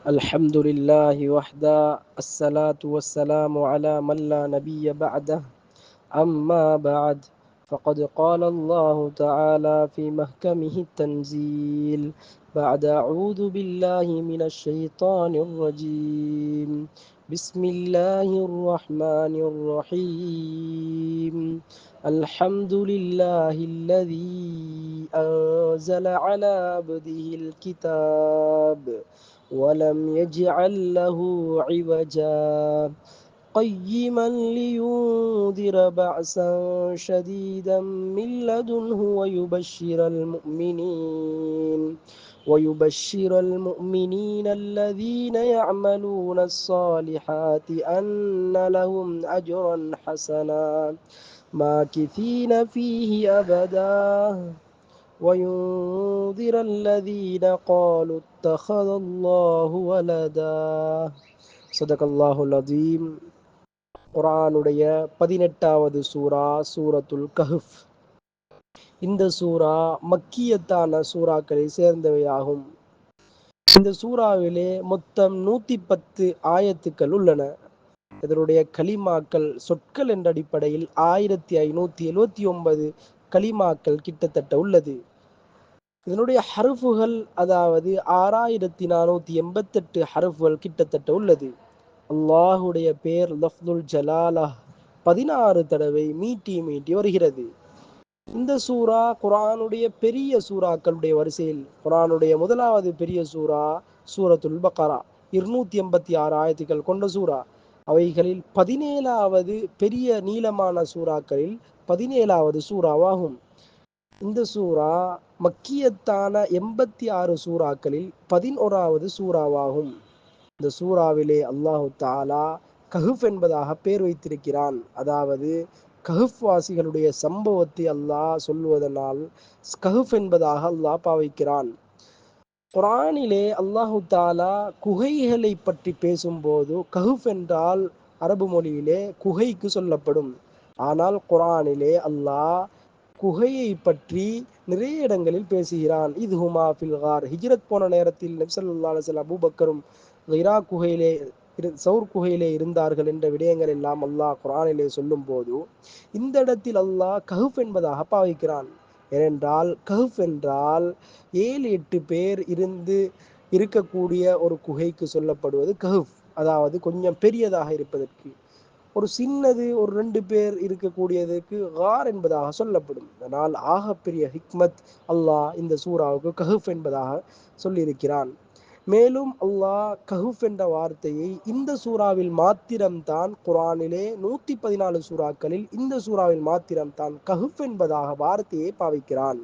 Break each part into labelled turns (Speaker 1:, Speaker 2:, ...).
Speaker 1: الحمد لله وحده الصلاة والسلام على من لا نبي بعده أما بعد فقد قال الله تعالى في محكمه التنزيل بعد أعوذ بالله من الشيطان الرجيم بسم الله الرحمن الرحيم الحمد لله الذي أنزل على عبده الكتاب ولم يجعل له عوجا قيما لينذر بأسا شديدا من لدنه ويبشر المؤمنين الذين يعملون الصالحات أن لهم أجرا حسنا ماكثين فيه أبدا وينذر الذين قالوا اتخذ الله ولدا صدق الله العظيم. குர்ஆனுடைய 18வது சூரா சூரத்துல் கஹ்ஃப். இந்த சூரா மக்கியத்தான சூறாக்களை சேர்ந்தவையாகும். இந்த சூறாவிலே மொத்தம் 110 ஆயத்துக்கள் உள்ளன. இதனுடைய கலிமாக்கள் சொற்கள் என்ற அடிப்படையில் 1579 கலிமாக்கள் கிட்டத்தட்ட உள்ளது. இதனுடைய ஹர்ஃபுகள் அதாவது 6488 ஹர்ஃபுகள் கிட்டத்தட்ட உள்ளது. அல்லாஹுடைய பேர் லஃப்துல் ஜலாலா 16 தடவை மீட்டி மீட்டி வருகிறது. இந்த சூரா குர்ஆனுடைய பெரிய சூறாக்களுடைய வரிசையில் குர்ஆனுடைய முதலாவது பெரிய சூரா சூரத்துல் பக்ரா 286 ஆயத்துக்கள் கொண்ட சூரா. அவைகளில் 17வது பெரிய நீளமான சூறாக்களில் 17வது சூறாவாகும். இந்த சூரா மக்கியத்தான 86 சூறாக்களில் 11வது சூறாவாகும். இந்த சூறாவிலே அல்லாஹு தாலா கஹ்ஃப் என்பதாக பேர் வைத்திருக்கிறான். அதாவது கஹ்ஃப் வாசிகளுடைய சம்பவத்தை அல்லாஹ் சொல்வதனால் கஹ்ஃப் என்பதாக அல்லாஹ் பாவிக்கிறான். குர்ஆனிலே அல்லாஹு தாலா குகைகளை பற்றி பேசும்போது கஹ்ஃப் என்றால் அரபு மொழியிலே குகைக்கு சொல்லப்படும். ஆனால் குர்ஆனிலே அல்லாஹ் குகையை பற்றி நிறைய இடங்களில் பேசுகிறான். இது ஹுமா ஃபில் கார். ஹிஜ்ரத் போன நேரத்தில் நபி ஸல்லல்லாஹு அலைஹி வஸல்லம் அபூபக்கரும் ஹிரா குகையிலே சௌர் குகையிலே இருந்தார்கள் என்ற விடயங்கள் எல்லாம் அல்லாஹ் குர்ஆனிலே சொல்லும் போது இந்த இடத்தில் அல்லாஹ் கஹ்ஃப் என்பதாக பாவிக்கிறான். ஏனென்றால் கஹ்ஃப் என்றால் 7-8 பேர் இருக்கக்கூடிய ஒரு குகைக்கு சொல்லப்படுவது கஹ்ஃப். அதாவது கொஞ்சம் பெரியதாக இருப்பதற்கு. ஒரு சின்னது ஒரு 2 பேர் இருக்கக்கூடியதுக்கு கார் என்பதாக சொல்லப்படும். அதனால் ஆகப்பெரிய ஹிக்மத் அல்லாஹ் இந்த சூறாவுக்கு கஹ்ஃப் என்பதாக சொல்லியிருக்கிறான். மேலும் அல்லாஹ் கஹ்ஃப் என்ற வார்த்தையை இந்த சூறாவில் மாத்திரம்தான் குர்ஆனிலே 114 சூறாக்களில் இந்த சூறாவில் மாத்திரம்தான் கஹ்ஃப் என்பதாக வார்த்தையை பாவிக்கிறான்.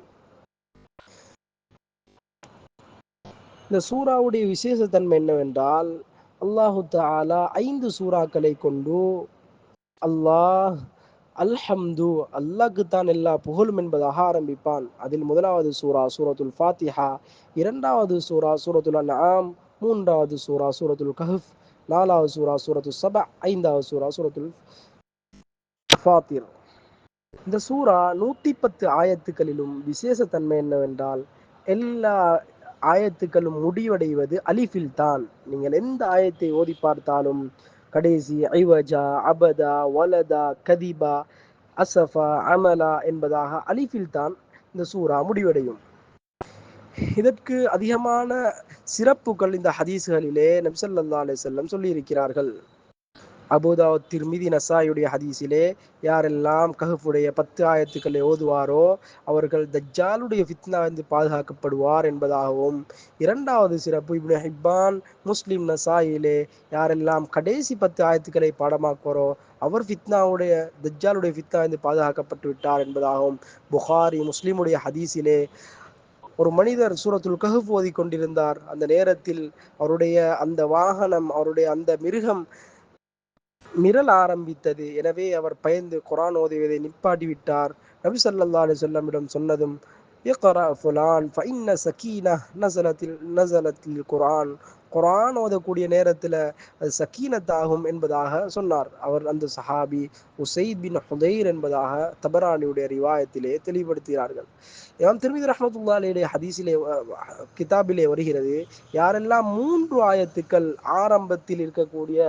Speaker 1: இந்த சூறாவுடைய விசேஷத்தன்மை என்னவென்றால் அல்லாஹு தஆலா 5 சூறாக்களை கொண்டு அல்லாஹ் அல்ஹம்து அல்லாஹ்க்கு தான் எல்லா புகழும் என்பதாக ஆரம்பிப்பான். அதில் முதலாவது சூரா சூரத்துல் ஃபாத்திஹா, இரண்டாவது சூரா சூரத்துல் அன்ஆம், மூன்றாவது சூரா சூரத்துல் கஹ்ஃப், நாலாவது சூரா சூரத்துல் சபா, ஐந்தாவது சூரா சூரத்துல் ஃபாத்திர். இந்த சூரா 110 ஆயத்துக்களிலும் விசேஷத்தன்மை என்னவென்றால் எல்லா ஆயத்துக்களும் முடிவடைவது அலிஃபில் தான். நீங்கள் எந்த ஆயத்தை ஓதி பார்த்தாலும் கடைசி ஐவஜா, அபதா, வலதா, கதிபா, அசஃபா, அமலா என்பதாக அலிஃபில் தான் இந்த சூரா முடிவடையும். இதற்கு அதிகமான சிறப்புகள் இந்த ஹதீஸ்களிலே நபி ஸல்லல்லாஹு அலைஹி வஸல்லம் சொல்லியிருக்கிறார்கள். அபூதாவுத், திர்மிதி, நசாயுடைய ஹதீஸிலே யாரெல்லாம் கஹ்ஃபுடைய 10 ஆயத்துக்களை ஓதுவாரோ அவர்கள் தஜ்ஜாலுடைய ஃபித்னாவிலிருந்து பாதுகாக்கப்படுவார் என்பதாகவும், இரண்டாவது சிறப்பு இப்னு ஹிப்பான், முஸ்லிம், நசாயிலே யாரெல்லாம் கடைசி 10 ஆயத்துக்களை பாடமாக்குவாரோ அவர் தஜ்ஜாலுடைய ஃபித்னாவிலிருந்து பாதுகாக்கப்பட்டு விட்டார் என்பதாகவும், புகாரி, முஸ்லிமுடைய ஹதீஸிலே ஒரு மனிதர் சூரத்துல் கஹ்ஃப் ஓதி கொண்டிருந்தார். அந்த நேரத்தில் அவருடைய அந்த வாகனம், அவருடைய அந்த மிருகம் மிரள ஆரம்பித்தது. எனவே அவர் பயந்து குர்ஆன் ஓதுவதை நிப்பாட்டிவிட்டார். நபி ஸல்லல்லாஹு அலைஹி வஸல்லமிடம் சொன்னதும் இக்ரா ஃபுலான் ஃபஇன்ன சகீனா நஸலத்தில் குர்ஆன், குர்ஆன் ஓதக்கூடிய நேரத்துல அது சக்கீனத்தாகும் என்பதாக சொன்னார். அவர் அந்த சஹாபி உசைத் பின் ஹுதைர் என்பதாக தபரானியுடைய ரிவாயத்திலே தெளிவுபடுத்துகிறார்கள். இமாம் திர்மிதி ரஹ்மத்துல்லாஹி அலைஹி ஹதீஸிலே கிதாபிலே வருகிறது, யாரெல்லாம் 3 ஆயத்துக்கள் ஆரம்பத்தில் இருக்கக்கூடிய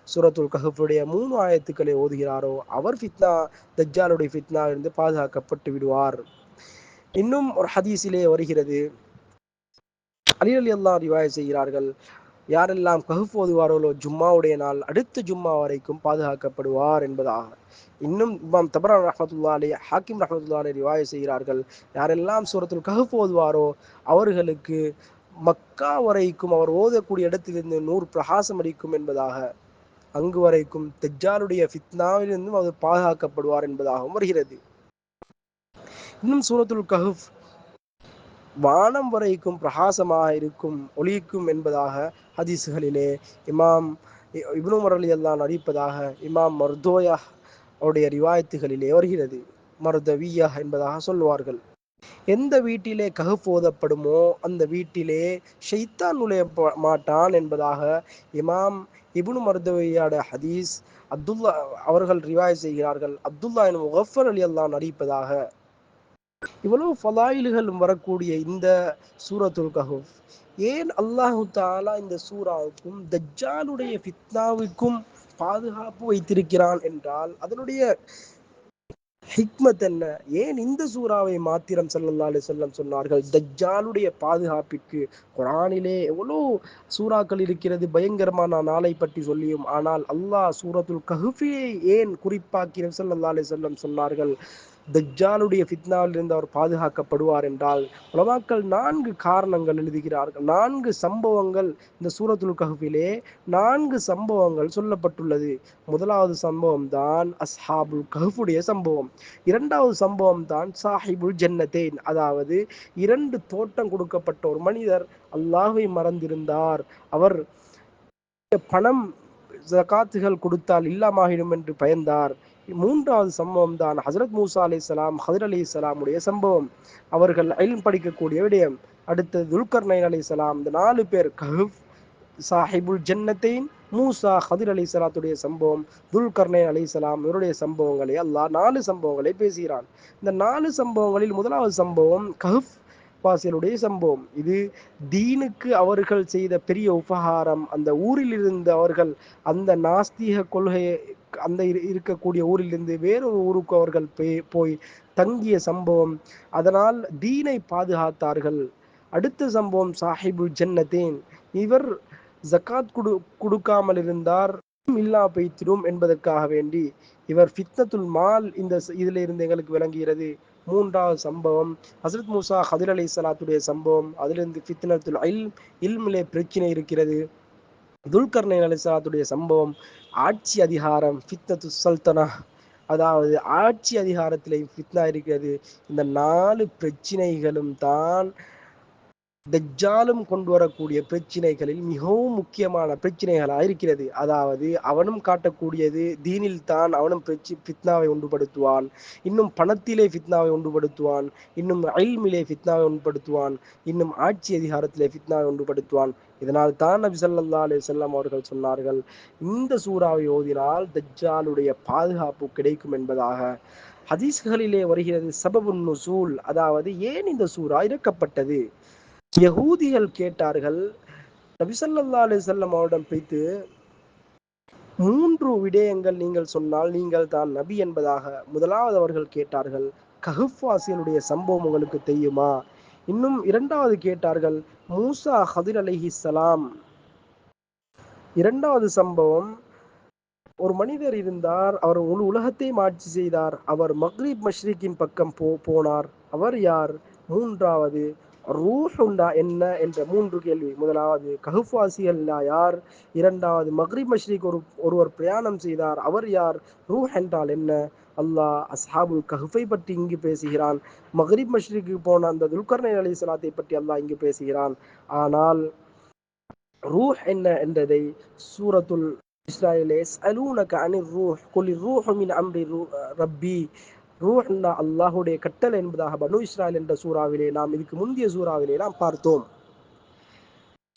Speaker 1: சூரத்துல் கஹ்ஃபுடைய 3 ஆயத்துக்களை ஓதுகிறாரோ அவர் ஃபித்னா தஜ்ஜாலுடைய ஃபித்னா இருந்து பாதுகாக்கப்பட்டு விடுவார். இன்னும் ஒரு ஹதீஸிலே வருகிறது, அலி ரலியல்லாஹு ரிவாயத் செய்கிறார்கள், யாரெல்லாம் கஹ்ஃப் ஓதுவார்களோ ஜும்மாவுடைய நாள் அடுத்த ஜும்மா வரைக்கும் பாதுகாக்கப்படுவார் என்பதாக. இன்னும் இமாம் தபரான் ரஹ்மத்துல்லாஹி அலைஹி, ஹாக்கிம் ரஹ்மத்துல்லாஹி அலைஹி ரிவாயத் செய்கிறார்கள், யாரெல்லாம் சூரத்துல் கஹ்ஃப் ஓதுவாரோ அவர்களுக்கு மக்கா வரைக்கும் அவர் ஓதக்கூடிய இடத்திலிருந்து 100 பிரகாசம் அடிக்கும் என்பதாக, அங்கு வரைக்கும் தஜ்ஜாலுடைய ஃபித்னாவிலிருந்தும் அவர் பாதுகாக்கப்படுவார் என்பதாகவும் வருகிறது. இன்னும் சூரத்துல் கஹ்ஃப் வானம் வரைக்கும் பிரகாசமாக இருக்கும், ஒளிக்கும் என்பதாக ஹதீஸ்களிலே இமாம் இப்னு உமர் ரலியல்லாஹு அன்ஹு அறிவிப்பதாக இமாம் மர்தோயா அவருடைய ரிவாயத்துகளிலே வருகிறது. மர்தவியா என்பதாக சொல்வார்கள். எந்த வீட்டிலே கஹ்ஃப் ஓதப்படுமோ அந்த வீட்டிலே ஷைத்தான் நுழைய மாட்டான் என்பதாக இமாம் இப்னு மர்தவியாட ஹதீஸ் அப்துல்லா அவர்கள் ரிவாயத் செய்கிறார்கள். அப்துல்லா எனும் முகஃபர் ரலியல்லாஹு அன்ஹு அறிவிப்பதாக. இவ்வளவு ஃபலாயில்களும் வரக்கூடிய இந்த சூரத்துல் கஹ்ஃப் ஏன் அல்லாஹு தஆலா இந்த சூராவுக்கும் தஜ்ஜாலுடைய ஃபித்னாவுக்கும் பாதுகாப்பு வைத்திருக்கிறான் என்றால் அதனுடைய ஹிக்மத் என்ன? ஏன் இந்த சூறாவை மாத்திரம் ஸல்லல்லாஹு அலைஹி வஸல்லம் சொன்னார்கள்? தஜ்ஜாலுடைய பாதுகாப்பிற்கு குர்ஆனிலே எவ்வளவு சூறாக்கள் இருக்கிறது பயங்கரமான நாளை பற்றி சொல்லியும், ஆனால் அல்லாஹ் சூரத்துல் கஹ்ஃபியை ஏன் குறிப்பாக்கி ஸல்லல்லாஹு அலைஹி வஸல்லம் சொன்னார்கள் தஜ்ஜாலுடைய ஃபித்னாவிலிருந்து அவர் பாதுகாக்கப்படுவார் என்றால் உலமாக்கள் 4 காரணங்கள் எழுதுகிறார்கள். 4 சம்பவங்கள் இந்த சூரத்துல் கஹ்ஃபிலே 4 சம்பவங்கள் சொல்லப்பட்டுள்ளது. முதலாவது சம்பவம் தான் அஸ்ஹாபுல் கஹ்ஃபுடைய சம்பவம். இரண்டாவது சம்பவம் தான் சாஹிபுல் ஜன்னத்தைன், அதாவது 2 தோட்டம் கொடுக்கப்பட்ட ஒரு மனிதர் அல்லாஹ்வை மறந்திருந்தார். அவர் பணம் ஜகாத்துகள் கொடுத்தால் இல்லாமாகிடும் என்று பயந்தார். மூன்றாவது சம்பவம் தான் ஹஜரத் மூசா அலைஹிஸ்ஸலாம் ஹதர் அலைஹிஸ்ஸலாம் உடைய சம்பவம், அவர்கள் இல்ம் படிக்கக்கூடிய விடயம். அடுத்தது துல்கர்னைன் அலைஹிஸ்ஸலாம். இந்த 4 பேர் கஹ்ஃப், சாஹிபுல் ஜன்னத்தைன், மூசா ஹதர் அலைஹிஸ்ஸலாத்துடைய சம்பவம், துல்கர்னைன் அலைஹிஸ்ஸலாம் இவருடைய சம்பவங்களை அல்லாஹ் 4 சம்பவங்களை பேசுகிறான். இந்த 4 சம்பவங்களில் முதலாவது சம்பவம் கஹ்ஃப் வாசிகளுடைய சம்பவம். இது தீனுக்கு அவர்கள் செய்த பெரிய உபகாரம். அந்த ஊரில் இருந்து அவர்கள் அந்த நாஸ்திக கொள்கையை அந்த இருக்கக்கூடிய ஊரிலிருந்து வேறொரு ஊருக்கு அவர்கள் போய் தங்கிய சம்பவம். அதனால் தீனை பாதுகாத்தார்கள். அடுத்த சம்பவம் சாஹிபுல் ஜன்னத்தேன், இவர் ஜகாத் கொடுக்காமல் இருந்தார், இல்லா பெய்திடும் என்பதற்காக வேண்டி இவர் ஃபித்னத்துல் மால் இந்த இதில் இருந்து எங்களுக்கு விளங்குகிறது. மூன்றாவது சம்பவம் ஹசரத் மூசா ஹதிர் அலைஹிஸ்ஸலாத்துடைய சம்பவம், அதிலிருந்து ஃபித்னத்துல் இல்மிலே பிரச்சனை இருக்கிறது. துல்கர்னைன் அலைஹிஸ்ஸலாத்துடைய சம்பவம் ஆட்சி அதிகாரம், ஃபித்னத்து சல்தனா, அதாவது ஆட்சி அதிகாரத்திலே ஃபித்னா இருக்கிறது. இந்த 4 பிரச்சனைகளும் தான் தஜ்ஜாலும் கொண்டு வரக்கூடிய பிரச்சனைகளில் மிகவும் முக்கியமான பிரச்சனைகளாக இருக்கிறது. அதாவது அவனும் காட்டக்கூடியது தீனில் தான் அவனும் ஃபித்னாவை உண்டுபடுத்துவான், இன்னும் பணத்திலே ஃபித்னாவை உண்டுபடுத்துவான், இன்னும் இல்மிலே ஃபித்னாவை உண்டுபடுத்துவான், இன்னும் ஆட்சி அதிகாரத்திலே ஃபித்னாவை உண்டுபடுத்துவான். இதனால் தான் நபி ஸல்லல்லாஹு அலைஹி வஸல்லம் அவர்கள் சொன்னார்கள், இந்த சூறாவை ஓதினால் தஜ்ஜாலுடைய பாதுகாப்பு கிடைக்கும் என்பதாக. ஹதீஸ்களிலே வருகிறது சபபுன் நுசூல், அதாவது ஏன் இந்த சூறா இறக்கப்பட்டது. யகூதிகள் கேட்டார்கள் நபி ஸல்லல்லாஹு அலைஹி வஸல்லம் அவரிடம் போய்த்து, 3 விடயங்கள் நீங்கள் சொன்னால் நீங்கள் தான் நபி என்பதாக. முதலாவது அவர்கள் கேட்டார்கள், கஹ்ஃப் வாசிகளுடைய சம்பவம் உங்களுக்கு தெரியுமா? இன்னும் இரண்டாவது கேட்டார்கள், மூசா ஹதிர் அலைஹிஸ்ஸலாம். இரண்டாவது சம்பவம், ஒரு மனிதர் இருந்தார், அவர் முழு உலகத்தையும் ஆட்சி செய்தார், அவர் மக்ரிப் மஷ்ரிக்கின் பக்கம் போனார், அவர் யார்? மூன்றாவது ரூஹுண்டா என்ன என்ற 3 கேள்வி. முதலாவது கஹ்ஃப் வாசிகள்னா யார்? இரண்டாவது மக்ரிப் மஷ்ரிக் ஒருவர் பிரயாணம் செய்தார், அவர் யார்? ரூஹ் என்றால் என்ன? அல்லாஹ் அஸ்ஹாபுல் கஹ்ஃபை பற்றி இங்கு பேசுகிறான். மக்ரிப் மஷ்ரிக்கு போன அந்த துல்கர்னைன் அலைஹிஸ்ஸலாத்தை பற்றி அல்லாஹ் இங்கு பேசுகிறான். ஆனால் ரூஹ் என்ன என்றதை சூரத்துல் இஸ்ராயிலே யஸ்அலூனக அனிர் ரூஹ் குல் ரூஹு மின் அம்ரி ரப்பி, ரூஹ் அல்லாஹுடைய கட்டளை என்பதாக பனு இஸ்ராயில் என்ற சூறாவிலே நாம் இதுக்கு முந்தைய சூறாவிலே நாம் பார்த்தோம்.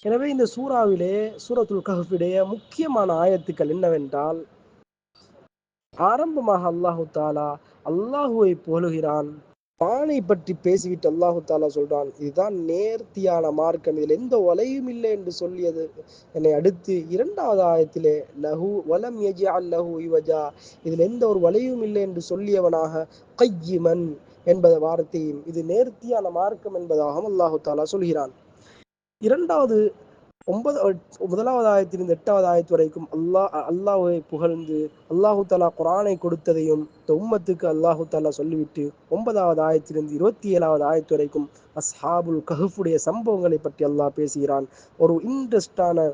Speaker 1: எனவே இந்த சூறாவிலே சூரத்துல் கஹ்ஃபிடைய முக்கியமான ஆயத்துக்கள் என்னவென்றால், ஆரம்பமாக அல்லாஹு தாலா அல்லாஹுவை புகழுகிறான். குர்ஆனை பற்றி பேசிவிட்டு அல்லாஹு தாலா சொல்றான், இதுதான் நேர்த்தியான மார்க்கம், இதில் எந்த வலையும் இல்லை என்று சொல்லியது என்னை அடுத்து இரண்டாவது ஆயத்திலே லஹு வலம் யஜ்அல் லஹு இவஜா, இதில் எந்த ஒரு வலையும் இல்லை என்று சொல்லியவனாக கையிமன் என்பத வார்த்தையும் இது நேர்த்தியான மார்க்கம் என்பதாகவும் அல்லாஹு தாலா சொல்கிறான். இரண்டாவது முதலாவது ஆயத்திலிருந்து 8வது ஆயத்து வரைக்கும் அல்லாஹ்வை புகழ்ந்து அல்லாஹு தாலா குர்ஆனை கொடுத்ததையும் இந்த உம்மத்துக்கு அல்லாஹு தாலா சொல்லிவிட்டு 9வது ஆயத்திலிருந்து 27வது ஆயத்து வரைக்கும் அஸ்ஹாபுல் கஹ்ஃபுடைய சம்பவங்களை பற்றி அல்லாஹ் பேசுகிறான். ஒரு இன்ட்ரெஸ்டான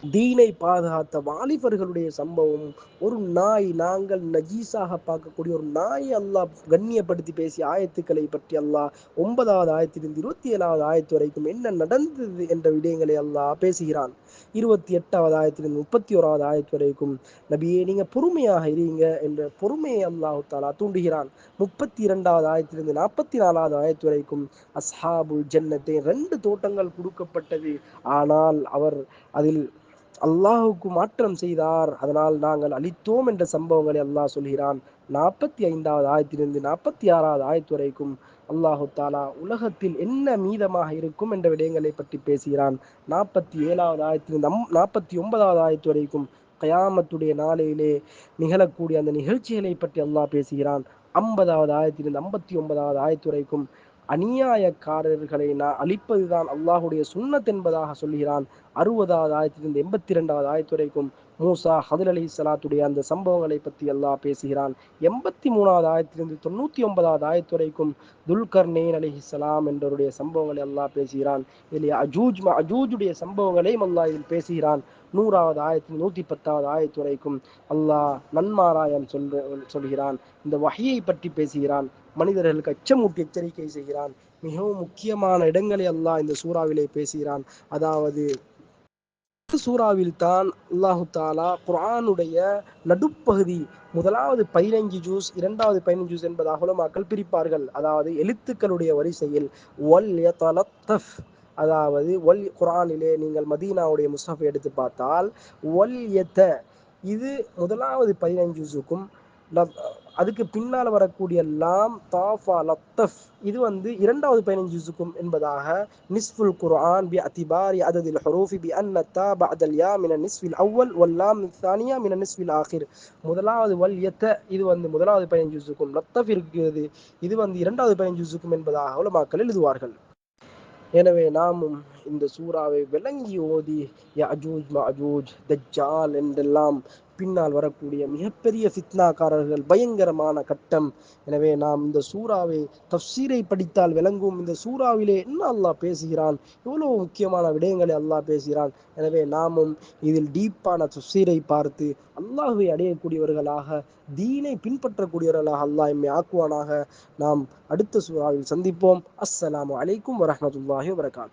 Speaker 1: தீனை பாதுகாத்த வாலிபர்களுடைய சம்பவம். ஒரு நாய், நாங்கள் நஜீஸாக பார்க்கக்கூடிய ஒரு நாய் அல்லாஹ் கண்ணியப்படுத்தி பேசிய ஆயத்துக்களை பற்றி அல்லாஹ் 9வது ஆயத்திலிருந்து 27வது ஆயத்து வரைக்கும் என்ன நடந்தது என்ற விடயங்களை அல்லாஹ் பேசுகிறான். 28வது ஆயத்திலிருந்து 31வது ஆயத்து வரைக்கும் நபியே நீங்க பொறுமையாக இருங்க என்ற பொறுமையை அல்லாஹு தாலா தூண்டுகிறான். 32வது ஆயத்திலிருந்து 44வது ஆயத்து வரைக்கும் அஸ்ஹாபுல் ஜன்னத்தை 2 தோட்டங்கள் கொடுக்கப்பட்டது, ஆனால் அவர் அதில் அல்லாஹுக்கு மாற்றம் செய்தார், அதனால் நாங்கள் அழித்தோம் என்ற சம்பவங்களை அல்லாஹ் சொல்கிறான். 45வது ஆயத்திலிருந்து 46வது ஆயத்து வரைக்கும் அல்லாஹு தாலா உலகத்தில் என்ன மீதமாக இருக்கும் என்ற விடயங்களை பற்றி பேசுகிறான். 47வது ஆயத்திலிருந்து 49வது ஆயத்து வரைக்கும் கயாமத்துடைய நாளையிலே நிகழக்கூடிய அந்த நிகழ்ச்சிகளை பற்றி அல்லாஹ் பேசுகிறான். 50வது ஆயத்திலிருந்து 59வது ஆயத்து வரைக்கும் அநியாயக்காரர்களை அழிப்பதுதான் அல்லாஹுடைய சுன்னத் என்பதாக சொல்கிறான். 60வது ஆயத்திலிருந்து 82வது ஆயத்து வரைக்கும் மூசா ஹதர் அலைஹிஸ்ஸலாத்துடைய அந்த சம்பவங்களை பற்றி அல்லாஹ் பேசுகிறான். 83வது ஆயத்திலிருந்து 99வது ஆயத்து வரைக்கும் துல்கர்னேன் அலைஹிஸ்ஸலாம் என்றவருடைய சம்பவங்களை அல்லாஹ் பேசுகிறான். இதில் அஜூஜுடைய சம்பவங்களையும் அல்லாஹ் இதில் பேசுகிறான். 100வது ஆயத்தில் 110வது ஆயத்து வரைக்கும் அல்லாஹ் நன்மாராயம் சொல்கிறான். இந்த வஹியை பற்றி பேசுகிறான். மனிதர்களுக்கு அச்சமூட்டி எச்சரிக்கை செய்கிறான். மிகவும் முக்கியமான இடங்களை அல்லாஹ் இந்த சூறாவிலே பேசுகிறான். அதாவது சூறாவில் தான் அல்லாஹு தாலா குர்ஆனுடைய நடுப்பகுதி முதலாவது 15 ஜூஸ் 2வது 15 ஜூஸ் என்பதாக உலமாக்கள் பிரிப்பார்கள். அதாவது எழுத்துக்களுடைய வரிசையில் வல் யதலத்தஃப், அதாவது குர்ஆனிலே நீங்கள் மதீனாவுடைய முஸ்ஹஃபை எடுத்து பார்த்தால் வல் யத இது முதலாவது 15 ஜூஸுக்கும், அதுக்கு பின்னால் வரக்கூடிய லாம் தாஃபா லத்தஃப் இது 2வது 15 ஜுஸுக்கும் என்பதாக நிஸ்ஃபுல் குர்ஆன் பி அத்திபாரி அததில் ஹுரூஃபி பி அன்ன தா பஅதல் யா மின நிஸ்ஃபில் அவ்வல் வல் லாம் தானியா மின நிஸ்ஃபில் ஆகிர். முதலாவது வல் யத இது முதலாவது 15 ஜுஸுக்கும், லத்தஃப் இருக்கிறது இது 2வது 15 ஜுஸுக்கும் என்பதாக உலமாக்கள் எழுதுவார்கள். எனவே நாமும் இந்த சூறாவை விளங்கி ஓதி யஅஜூஜ் மஅஜூஜ் தஜ்ஜால் என்றெல்லாம் பின்னால் வரக்கூடிய மிகப்பெரிய ஃபித்னாக்காரர்கள் பயங்கரமான கட்டம். எனவே நாம் இந்த சூறாவை தஃப்சீரை படித்தால் விளங்கும். இந்த சூறாவிலே என்ன அல்லாஹ் பேசுகிறான், எவ்வளவு முக்கியமான விடயங்களை அல்லாஹ் பேசுகிறான். எனவே நாமும் இதில் டீப்பான தஃப்சீரை பார்த்து அல்லாஹ்வை அடையக்கூடியவர்களாக, தீனை பின்பற்றக்கூடியவர்களாக அல்லாஹ் எம்மை ஆக்குவானாக. நாம் அடுத்த சூறாவில் சந்திப்போம். அஸ்ஸலாமு அலைக்கும் வரஹ்மத்துல்லாஹி வபரகாத்துஹு.